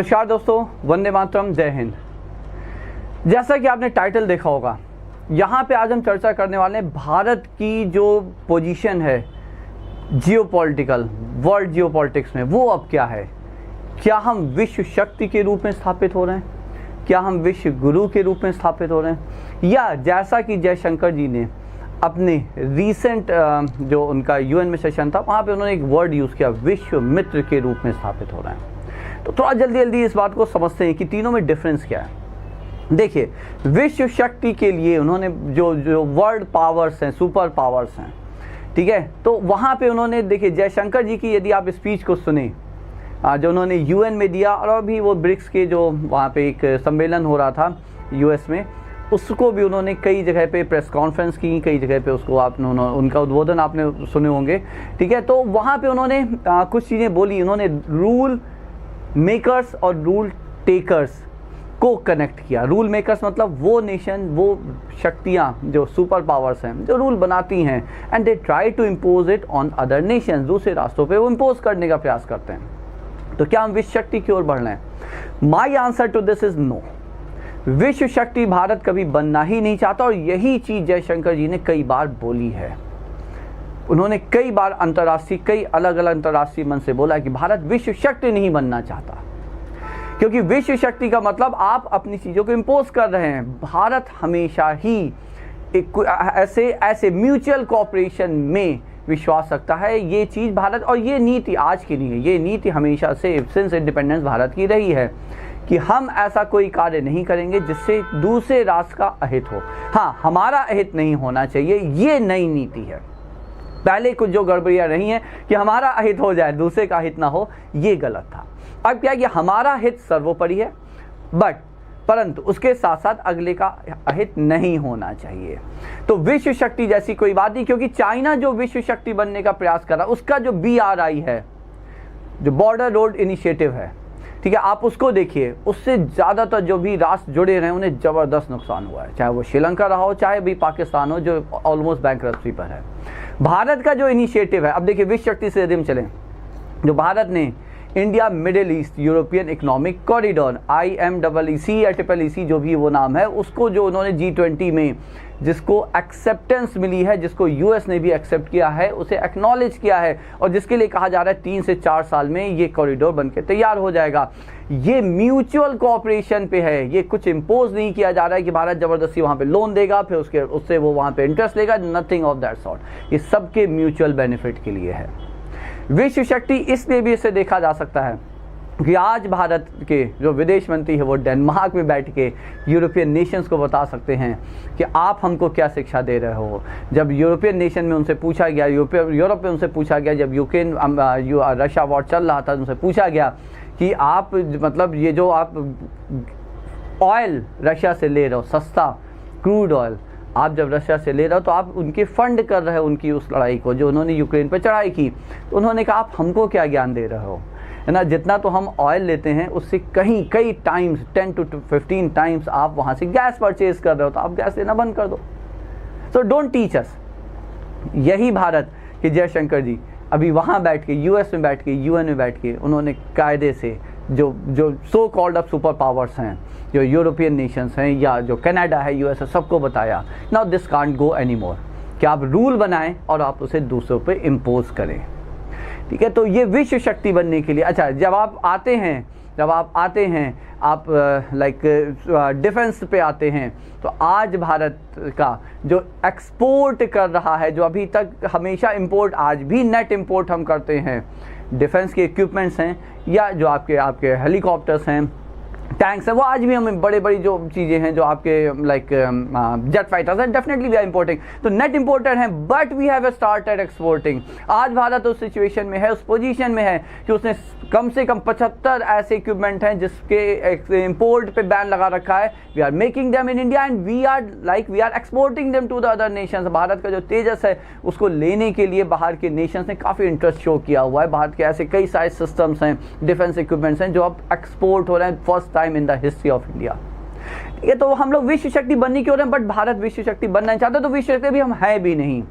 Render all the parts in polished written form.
नमस्कार दोस्तों, वंदे मातरम, जय हिंद। जैसा कि आपने टाइटल देखा होगा, यहाँ पे आज हम चर्चा करने वाले हैं भारत की जो पोजीशन है जियोपॉलिटिकल, वर्ल्ड जियोपॉलिटिक्स में, वो अब क्या है। क्या हम विश्व शक्ति के रूप में स्थापित हो रहे हैं, क्या हम विश्व गुरु के रूप में स्थापित हो रहे हैं, या जैसा कि जयशंकर जी ने अपने रीसेंट जो उनका यूएन में सेशन था वहाँ पे उन्होंने एक वर्ड यूज़ किया, विश्व मित्र के रूप में स्थापित हो रहे हैं। तो थोड़ा जल्दी इस बात को समझते हैं कि तीनों में डिफरेंस क्या है। देखिए, विश्व शक्ति के लिए उन्होंने जो वर्ल्ड पावर्स हैं, सुपर पावर्स हैं, ठीक है, तो वहाँ पे उन्होंने, देखिए जयशंकर जी की यदि आप स्पीच को सुने जो उन्होंने यूएन में दिया, और अभी वो ब्रिक्स के जो वहाँ पे एक सम्मेलन हो रहा था यूएस में, उसको भी उन्होंने कई जगह पे प्रेस कॉन्फ्रेंस की, कई जगह पे उसको उनका उद्बोधन आपने सुने होंगे, ठीक है। तो वहाँ पे उन्होंने कुछ चीज़ें बोली। उन्होंने रूल मेकर्स और रूल टेकर्स को कनेक्ट किया। रूल मेकर्स मतलब वो नेशन, वो शक्तियाँ जो सुपर पावर्स हैं, जो रूल बनाती हैं, and they try to impose it on other nations, दूसरे राष्ट्रों पे वो इम्पोज करने का प्रयास करते हैं। तो क्या हम विश्व शक्ति की ओर बढ़ रहे हैं? My answer to this is no. विश्व शक्ति भारत कभी बनना ही नहीं चाहता, और यही चीज़ जयशंकर जी ने कई बार बोली है। उन्होंने कई बार अंतर्राष्ट्रीय, कई अलग अलग अंतर्राष्ट्रीय मंच से बोला कि भारत विश्व शक्ति नहीं बनना चाहता, क्योंकि विश्व शक्ति का मतलब आप अपनी चीज़ों को इम्पोज कर रहे हैं। भारत हमेशा ही एक ऐसे म्यूचुअल कोऑपरेशन में विश्वास रखता है। ये चीज़ भारत, और ये नीति आज की नहीं है, ये नीति हमेशा से सिंस इंडिपेंडेंस भारत की रही है कि हम ऐसा कोई कार्य नहीं करेंगे जिससे दूसरे राष्ट्र का अहित हो। हाँ, हमारा अहित नहीं होना चाहिए, ये नई नीति है। पहले कुछ जो गड़बड़ियाँ रही हैं कि हमारा अहित हो जाए, दूसरे का हित ना हो, ये गलत था। अब क्या कि हमारा हित सर्वोपरि है, परंतु उसके साथ साथ अगले का अहित नहीं होना चाहिए। तो विश्व शक्ति जैसी कोई बात नहीं, क्योंकि चाइना जो विश्व शक्ति बनने का प्रयास कर रहा है, उसका जो BRI है, जो बॉर्डर रोड इनिशिएटिव है, ठीक है, आप उसको देखिए, उससे ज़्यादातर जो भी राष्ट्र जुड़े रहे उन्हें ज़बरदस्त नुकसान हुआ है, चाहे वो श्रीलंका रहा हो, चाहे भी पाकिस्तान हो जो ऑलमोस्ट बैंकरप्सी पर है। भारत का जो इनिशिएटिव है, अब देखिए विश्व शक्ति से यदि हम चलें, जो भारत ने India middle east European economic corridor, IMEEC या EEC जो भी वो नाम है, उसको जो उन्होंने G20 में जिसको एक्सेप्टेंस मिली है, जिसको US ने भी एक्सेप्ट किया है, उसे एक्नॉलेज किया है, और जिसके लिए कहा जा रहा है 3 से 4 साल में ये कॉरिडोर बनके तैयार हो जाएगा। ये म्यूचुअल कोऑपरेशन पे है, ये कुछ इम्पोज नहीं किया जा रहा है कि भारत ज़बरदस्ती वहाँ पे लोन देगा, फिर उससे वो वहाँ पे इंटरेस्ट लेगा, नथिंग ऑफ दैट सॉर्ट। ये सबके म्यूचुअल बेनिफिट के लिए है। विश्व शक्ति इसलिए भी इसे देखा जा सकता है कि आज भारत के जो विदेश मंत्री है वो डेनमार्क में बैठ के यूरोपियन नेशंस को बता सकते हैं कि आप हमको क्या शिक्षा दे रहे हो। जब यूरोपियन नेशन में उनसे पूछा गया, यूरोप में उनसे पूछा गया, जब यूक्रेन रशिया वॉर चल रहा था, उनसे पूछा गया कि आप मतलब ये जो आप ऑयल रशिया से ले रहे हो, सस्ता क्रूड ऑयल, आप जब रशिया से ले रहे हो तो आप उनके फंड कर रहे हो उनकी उस लड़ाई को जो उन्होंने यूक्रेन पर चढ़ाई की। तो उन्होंने कहा आप हमको क्या ज्ञान दे रहे हो, है ना, जितना तो हम ऑयल लेते हैं उससे कई टाइम्स, 10 to 15 टाइम्स आप वहाँ से गैस परचेज कर रहे हो, तो आप गैस लेना बंद कर दो। So don't teach us. यही भारत के जयशंकर जी अभी वहाँ बैठ के, US में बैठ के, UN में बैठ के, उन्होंने कायदे से जो so called up super powers हैं, जो यूरोपियन नेशंस हैं या जो कनाडा है, US है, सबको बताया, now this can't go any more, कि आप रूल बनाएं और आप उसे दूसरों पे इम्पोज करें, ठीक है। तो ये विश्व शक्ति बनने के लिए, अच्छा, जब आप आते हैं आप लाइक डिफेंस पे आते हैं, तो आज भारत का जो एक्सपोर्ट कर रहा है, जो अभी तक हमेशा इंपोर्ट, आज भी नेट इंपोर्ट हम करते हैं, डिफेंस के इक्विपमेंट्स हैं या जो आपके हेलीकॉप्टर्स हैं, टैंक्स हैं, वो आज भी हमें बड़ी जो चीज़ें हैं जो आपके लाइक जेट फाइटर्स हैं, डेफिनेटली वी आर इंपोर्टिंग। तो नेट इंपोर्टर हैं, but we have started exporting. आज भारत उस सिचुएशन में है, उस पोजीशन में है कि उसने कम से कम 75 ऐसे इक्विपमेंट हैं जिसके इंपोर्ट पे बैन लगा रखा है। We are making them in India and we are exporting them to the other nations. Bharat का जो तेजस है उसको लेने के लिए बाहर के नेशंस ने काफ़ी इंटरेस्ट शो किया हुआ है। भारत के ऐसे कई सारे सिस्टम्स हैं, डिफेंस इक्विपमेंट्स हैं जो अब एक्सपोर्ट हो रहे हैं first time in the history of India. ये तो हम लोग विश्व शक्ति बनने की ओर हैं, बट भारत विश्व शक्ति बनना नहीं चाहता, तो विश्व शक्ति भी हम है भी नहीं।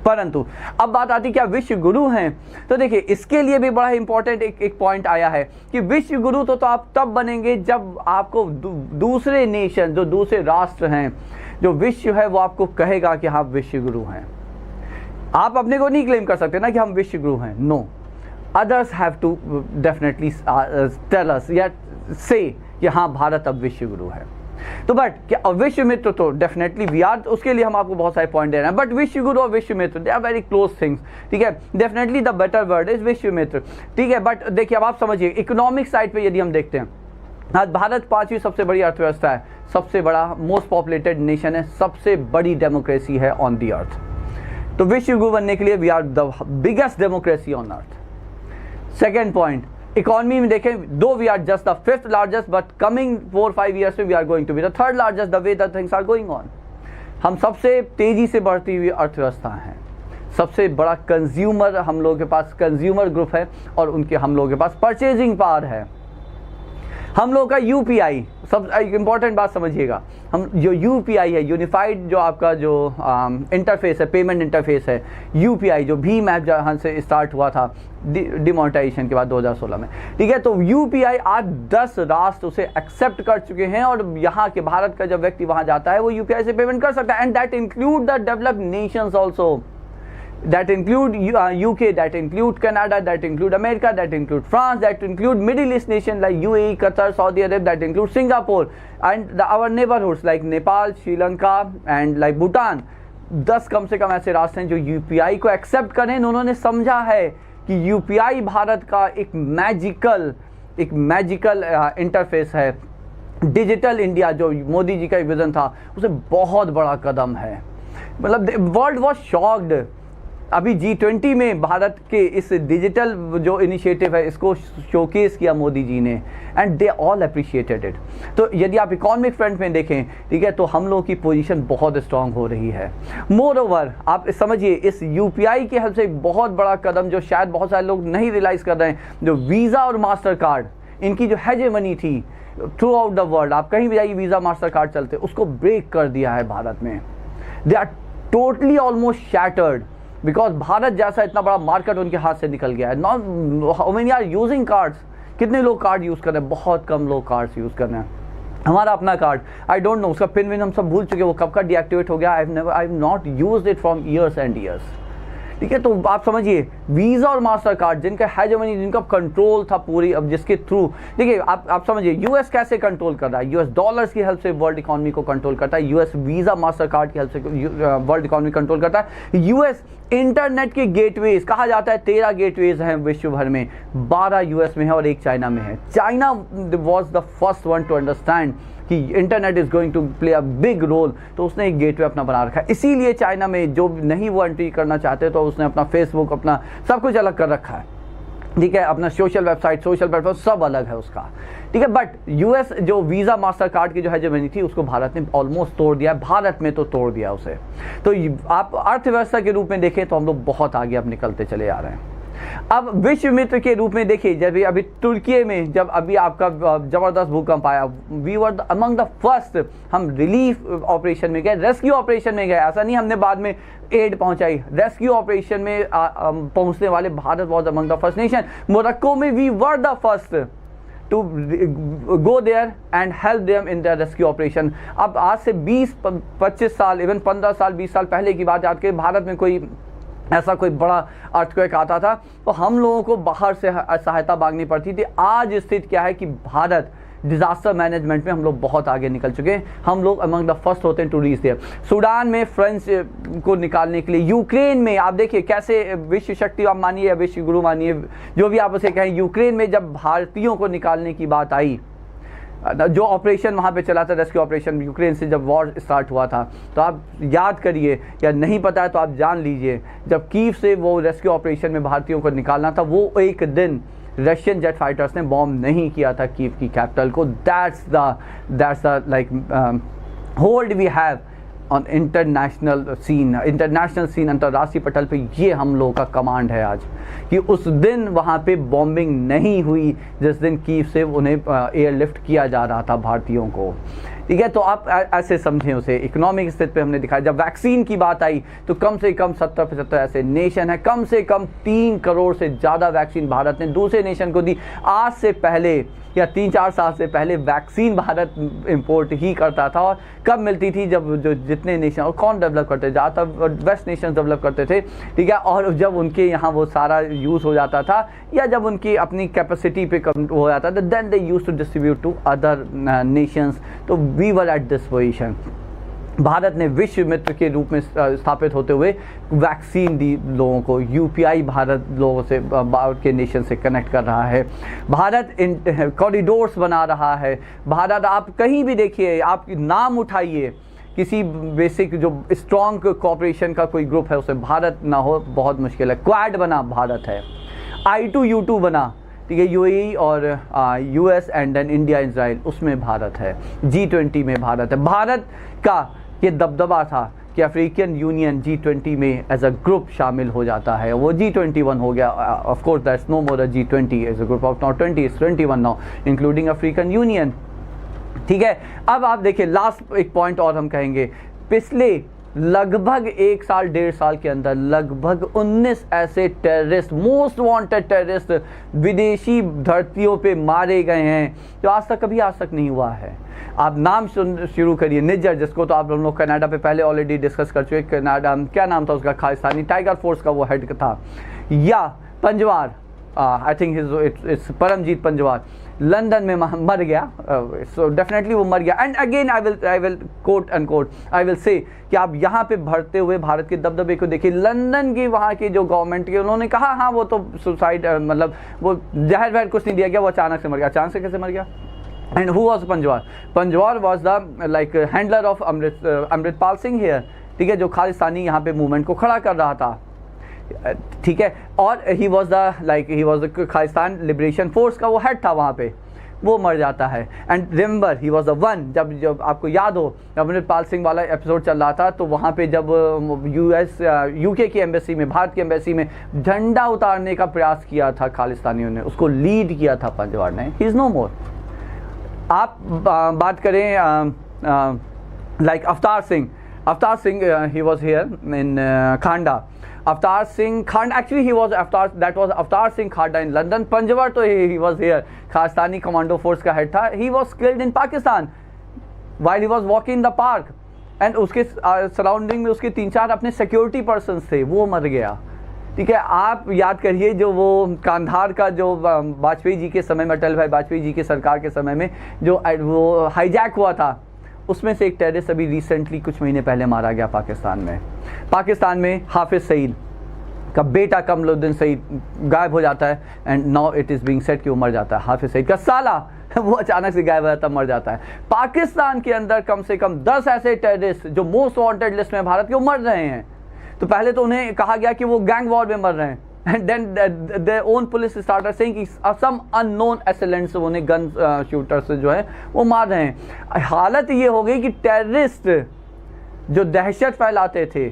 परंतु अब बात आती क्या विश्व गुरु हैं, तो देखिए इसके लिए भी बड़ा इंपॉर्टेंट एक पॉइंट आया है कि विश्व गुरु तो आप तब बनेंगे जब आपको दूसरे नेशन, जो दूसरे राष्ट्र हैं, जो विश्व है, वो आपको कहेगा कि हाँ विश्व गुरु हैं। आप अपने को नहीं क्लेम कर सकते ना कि हम विश्व गुरु हैं, no, others have to definitely tell us या से कि हाँ भारत अब विश्व गुरु है। तो बट क्या विश्व मित्र तो डेफिनेटली वी आर, उसके लिए हम आपको बहुत सारे पॉइंट दे रहे हैं, बट विश्व गुरु और विश्व मित्र they are very close things, ठीक है। Definitely the better word is विश्व मित्र, ठीक है। बट देखिए अब आप समझिए इकोनॉमिक साइड पे यदि हम देखते हैं, आज भारत 5वीं सबसे बड़ी अर्थव्यवस्था है, सबसे बड़ा मोस्ट पॉपुलेटेड नेशन है, सबसे बड़ी डेमोक्रेसी है ऑन दी अर्थ। तो विश्व गुरु बनने के लिए we are the biggest democracy on earth. Second point, economy में देखें, though we are just the 5th largest, but coming 4-5 years में we are going to be the 3rd largest the way the things are going on. हम सबसे तेजी से बढ़ती हुई अर्थव्यवस्था हैं, सबसे बड़ा कंज्यूमर हम लोगों के पास कंज्यूमर ग्रुप है, और उनके हम लोगों के पास परचेजिंग पावर है। हम लोग का यूपीआई, सब इंपॉर्टेंट बात समझिएगा, हम जो यूपीआई है, यूनिफाइड जो आपका जो इंटरफेस है, पेमेंट इंटरफेस है, यूपीआई जो भीम ऐप जहाँ से स्टार्ट हुआ था डिमोनेटाइजेशन के बाद 2016 में, ठीक है। तो यूपीआई आज 10 राष्ट्र उसे एक्सेप्ट कर चुके हैं, और यहाँ के भारत का जब व्यक्ति वहाँ जाता है वो यूपीआई से पेमेंट कर सकता है, and that include the developed Nations also, that include UK, that include Canada, that include America, that include France, that include Middle East nation like UAE, Qatar, Saudi Arabia, that include Singapore, and our neighborhoods like Nepal, Sri Lanka and like Bhutan। 10 कम से कम ऐसे राष्ट्र हैं जो UPI को accept करें। उन्होंने समझा है कि यूपीआई भारत का एक मैजिकल इंटरफेस है। डिजिटल इंडिया जो मोदी जी का विजन था, उसे बहुत बड़ा कदम है, मतलब वर्ल्ड वॉज शॉक्ड। अभी G20 में भारत के इस डिजिटल जो इनिशिएटिव है, इसको शोकेस किया मोदी जी ने, and they all appreciated it. तो यदि आप इकोनॉमिक फ्रंट में देखें, ठीक है, तो हम लोगों की पोजीशन बहुत स्ट्रांग हो रही है। मोर ओवर आप समझिए इस यूपीआई के हेल्प से बहुत बड़ा कदम जो शायद बहुत सारे लोग नहीं रियलाइज कर रहे हैं, जो वीज़ा और मास्टर कार्ड, इनकी जो हेजेमनी थी थ्रू आउट द वर्ल्ड, आप कहीं भी जाइए वीज़ा मास्टर कार्ड चलते, उसको ब्रेक कर दिया है भारत में। They are totally almost shattered, because Bharat जैसा इतना बड़ा मार्केट उनके हाथ से निकल गया है। Not how many are using cards, कितने लोग कार्ड यूज़ कर रहे हैं? बहुत कम लोग कार्ड्स यूज़ कर रहे हैं। हमारा अपना कार्ड, आई डोंट नो, उसका पिन विन हम सब भूल चुके, वो कब का डीएक्टिवेट हो गया। I have not used it from years and years, ठीक है। तो आप समझिए वीज़ा और मास्टर कार्ड जिनका हेजेमनी, जिनका कंट्रोल था पूरी, अब जिसके थ्रू देखिए आप समझिए यूएस कैसे कंट्रोल कर रहा है। यूएस डॉलर्स की हेल्प से वर्ल्ड इकोनॉमी को कंट्रोल करता है, यूएस वीज़ा मास्टर कार्ड की हेल्प से वर्ल्ड इकोनॉमी कंट्रोल करता है। यूएस इंटरनेट के गेटवेज, कहा जाता है 13 गेटवेज हैं विश्व भर में, 12 यूएस में है और 1 चाइना में है। China was the first one to understand कि internet is going to play a big role, तो उसने एक गेटवे अपना बना रखा है। इसीलिए चाइना में जो नहीं वो एंट्री करना चाहते, तो उसने अपना फेसबुक, अपना सब कुछ अलग कर रखा है, ठीक है। अपना सोशल वेबसाइट, सोशल प्लेटफॉर्म सब अलग है उसका, ठीक है। बट यूएस जो वीज़ा मास्टर कार्ड की जो हेजेमनी थी, उसको भारत ने ऑलमोस्ट तोड़ दिया है। भारत में तो तोड़ दिया उसे। तो आप अर्थव्यवस्था के रूप में देखें तो हम लोग बहुत आगे अब निकलते चले आ रहे हैं। अब विश्व मित्र के रूप में देखिए, जब अभी तुर्की में जब अभी आपका जबरदस्त भूकंप आया, we were among the first, हम रिलीफ ऑपरेशन में गए, रेस्क्यू ऑपरेशन में गए। ऐसा नहीं हमने बाद में एड पहुंचाई, रेस्क्यू ऑपरेशन में पहुंचने वाले Bharat was among the first nation. Morocco में we were the first to go there and help them in the rescue operation. अब आज से 20-25 साल, इवन 15 साल 20 साल पहले की बात याद करें, भारत में कोई ऐसा कोई बड़ा अर्थक्वेक आता था तो हम लोगों को बाहर से सहायता मांगनी पड़ती थी। आज स्थिति क्या है कि भारत डिजास्टर मैनेजमेंट में हम लोग बहुत आगे निकल चुके हैं। हम लोग अमंग द फर्स्ट होते हैं टू रीच देयर। सूडान में फ्रेंच को निकालने के लिए, यूक्रेन में आप देखिए कैसे विश्व शक्ति आप मानिए या विश्व गुरु मानिए, जो भी आप उसे कहें, यूक्रेन में जब भारतीयों को निकालने की बात आई, जो ऑपरेशन वहाँ पे चला था, रेस्क्यू ऑपरेशन, यूक्रेन से जब वॉर स्टार्ट हुआ था, तो आप याद करिए, या नहीं पता है तो आप जान लीजिए, जब कीव से वो रेस्क्यू ऑपरेशन में भारतीयों को निकालना था, वो एक दिन रशियन जेट फाइटर्स ने बॉम्ब नहीं किया था कीव की कैपिटल को। That's the like hold we have on international scene, अंतर्राष्ट्रीय पटल पे ये हम लोगों का कमांड है आज, कि उस दिन वहाँ पे बॉम्बिंग नहीं हुई जिस दिन कीव से उन्हें एयरलिफ्ट किया जा रहा था भारतीयों को। ठीक है, तो आप ऐसे समझें उसे। इकोनॉमिक स्थिति पे हमने दिखाया। जब वैक्सीन की बात आई तो कम से कम 70-75 ऐसे नेशन है, कम से कम 3 करोड़ से ज़्यादा वैक्सीन भारत ने दूसरे नेशन को दी। आज से पहले या 3-4 साल से पहले वैक्सीन भारत इंपोर्ट ही करता था, और कब मिलती थी, जब जो जितने नेशन, और कौन डेवलप करते, ज़्यादातर वेस्ट नेशन डेवलप करते थे, ठीक है, और जब उनके यहाँ वो सारा यूज़ हो जाता था या जब उनकी अपनी कैपेसिटी पे कम हो जाता था, then they used to distribute to other nations. तो we were at this position. Bharat ने विश्व मित्र के रूप में स्थापित होते हुए वैक्सीन दी लोगों को। यूपीआई भारत लोगों से के नेशन से कनेक्ट कर रहा है। भारत इन कॉरिडोर्स बना रहा है। भारत, आप कहीं भी देखिए, आप नाम उठाइए किसी बेसिक जो स्ट्रॉन्ग कोऑपरेशन का कोई ग्रुप है, उसे भारत ना हो बहुत मुश्किल है। क्वाड बना, भारत है। I2U2 बना, ठीक है, यूएई और US and then India Israel, उसमें भारत है। G20 में भारत है। भारत का ये दबदबा था कि अफ्रीकन यूनियन G20 में एज अ ग्रुप शामिल हो जाता है। वो G21 हो गया। Of course that's no more a G20 as a group of not 20, it's 21 now including African Union. ठीक है, अब आप देखिए, लास्ट एक पॉइंट और हम कहेंगे। पिछले लगभग 1 साल 1.5 साल के अंदर लगभग 19 ऐसे टेररिस्ट, मोस्ट वांटेड टेररिस्ट विदेशी धरतियों पे मारे गए हैं जो आज तक नहीं हुआ है। आप नाम शुरू करिए। निज्जर, जिसको तो आप लोग कनाडा पे पहले ऑलरेडी डिस्कस कर चुके। कनाडा, क्या नाम था उसका, खालिस्तानी टाइगर फोर्स का वो हेड था। या Panjwar, I think it's Paramjit Panjwar, London में मर गया। सो डेफिनेटली वो मर गया। And again I will quote unquote, I will say कि आप यहाँ पे भरते हुए भारत के दबदबे को देखिए। लंदन की वहाँ की जो गवर्नमेंट के, उन्होंने कहा हाँ वो तो सुसाइड, मतलब वो जहर वहर कुछ नहीं दिया गया, वो अचानक से मर गया। अचानक से कैसे मर गया? And who was Panjwar? Panjwar was the like handler of Amritpal Singh here, ठीक है, जो खालिस्तानी यहाँ पे मूवमेंट को खड़ा कर रहा था। ठीक है, और he was the Khalistan liberation force का वो हेड था वहाँ पे। वो मर जाता है। And remember he was the one, जब आपको याद हो अमृतपाल सिंह वाला एपिसोड चल रहा था, तो वहाँ पे जब यूके की एम्बेसी में, भारत की एम्बेसी में झंडा उतारने का प्रयास किया था खालिस्तानियों ने, उसको लीड किया था पंजवार ने। ही इज़ नो मोर। आप बात करें like Avtar Singh, he was here in Khanda. Avtar Singh Khanda, actually he was Avtar Singh Khanda in London. Panjwar तो he was here, Khalistani commando force का हेड था। He was killed in Pakistan while he was walking in the park, and उसके surrounding में उसके 3-4 अपने security persons थे, वो मर गया। ठीक है, आप याद करिए जो वो कांधार का जो वाजपेयी जी के समय में, अटल भाई वाजपेयी जी के सरकार के समय में जो वो हाईजैक हुआ था, उसमें से एक टेररिस्ट अभी रिसेंटली कुछ महीने पहले मारा गया पाकिस्तान में। हाफिज सईद का बेटा कमरुद्दीन सईद गायब हो जाता है, and now it is being said कि वो मर जाता है। हाफिज सईद का साला वो अचानक से गायब हो जाता है, मर जाता है। पाकिस्तान के अंदर कम से कम 10 ऐसे टेररिस्ट जो मोस्ट वांटेड लिस्ट में भारत के, वो मर रहे हैं। तो पहले तो उन्हें कहा गया कि वो गैंग वॉर में मर रहे हैं, and then their own police started saying कि some unknown assailants, उन्हें गन शूटर्स जो है वो मार रहे हैं। हालत ये हो गई कि टेररिस्ट जो दहशत फैलाते थे,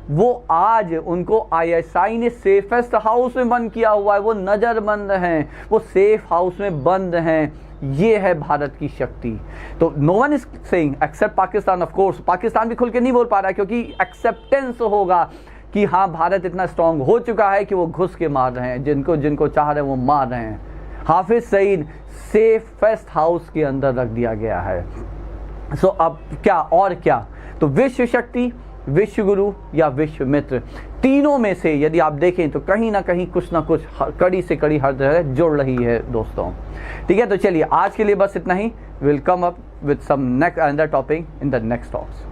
वो आज उनको ISI ने सेफेस्ट हाउस में बंद किया हुआ है। वो नज़रबंद हैं, वो सेफ हाउस में बंद हैं। ये है भारत की शक्ति। तो no one is saying except Pakistan. Of course Pakistan भी खुल के नहीं बोल पा रहा है, क्योंकि एक्सेप्टेंस होगा कि हाँ भारत इतना स्ट्रांग हो चुका है कि वो घुस के मार रहे हैं, जिनको चाह रहे हैं वो मार रहे हैं। हाफिज सईद सेफेस्ट हाउस के अंदर रख दिया गया है। सो अब क्या और क्या? तो विश्व शक्ति, विश्व गुरु या विश्व मित्र, तीनों में से यदि आप देखें तो कहीं ना कहीं कुछ ना कुछ कड़ी से कड़ी हर जगह जुड़ रही है दोस्तों। ठीक है, तो चलिए आज के लिए बस इतना ही। Will come up with some next another topic in the next talks.